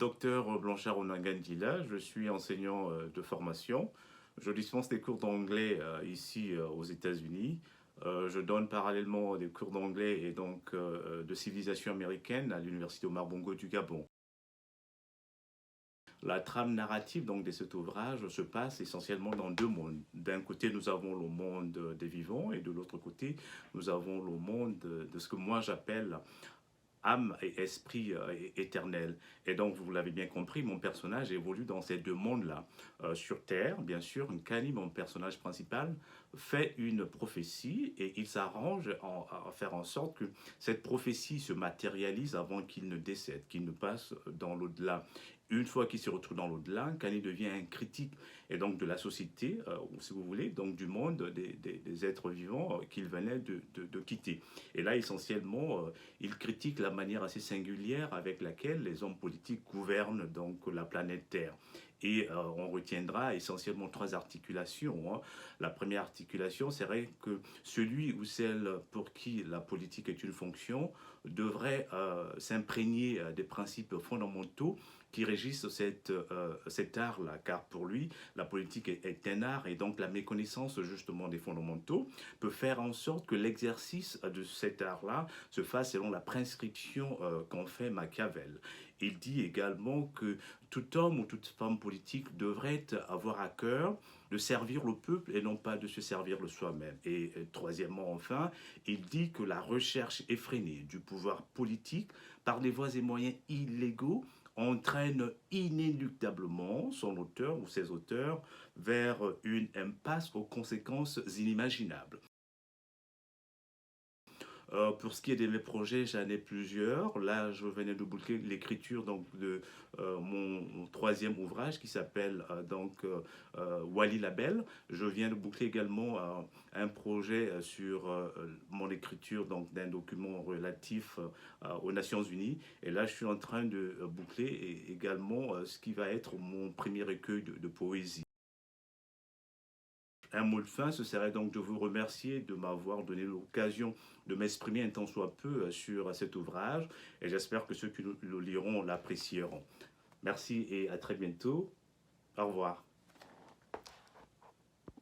Docteur Blanchard Onagandila, je suis enseignant de formation. Je dispense des cours d'anglais ici aux États-Unis. Je donne parallèlement des cours d'anglais et donc de civilisation américaine à l'Université Omar Bongo du Gabon. La trame narrative donc, de cet ouvrage se passe essentiellement dans deux mondes. D'un côté, nous avons le monde des vivants et de l'autre côté, nous avons le monde de ce que moi j'appelle âme et esprit éternel. Et donc, vous l'avez bien compris, mon personnage évolue dans ces deux mondes-là. Sur Terre, bien sûr, Nkani, mon personnage principal, fait une prophétie et il s'arrange à faire en sorte que cette prophétie se matérialise avant qu'il ne décède, qu'il ne passe dans l'au-delà. Une fois qu'il se retrouve dans l'au-delà, Nkani devient un critique et donc de la société, ou si vous voulez, donc du monde des êtres vivants qu'il venait de quitter. Et là, essentiellement, il critique la manière assez singulière avec laquelle les hommes politiques gouvernent donc la planète Terre. Et on retiendra essentiellement trois articulations, hein. La première articulation serait que celui ou celle pour qui la politique est une fonction devrait s'imprégner des principes fondamentaux qui régissent cet art-là, car pour lui, la politique est un art et donc la méconnaissance justement des fondamentaux peut faire en sorte que l'exercice de cet art-là se fasse selon la prescription qu'en fait Machiavel. Il dit également que tout homme ou toute femme politique devrait avoir à cœur de servir le peuple et non pas de se servir de soi-même. Et troisièmement, enfin, il dit que la recherche effrénée du pouvoir politique par des voies et moyens illégaux entraîne inéluctablement son auteur ou ses auteurs vers une impasse aux conséquences inimaginables. Pour ce qui est de mes projets, j'en ai plusieurs. Là, je venais de boucler l'écriture donc de mon troisième ouvrage qui s'appelle Wally Label. Je viens de boucler également un projet sur mon écriture donc d'un document relatif aux Nations Unies. Et là, je suis en train de boucler également ce qui va être mon premier recueil de poésie. Un mot de fin, ce serait donc de vous remercier de m'avoir donné l'occasion de m'exprimer un tant soit peu sur cet ouvrage et j'espère que ceux qui le liront l'apprécieront. Merci et à très bientôt. Au revoir.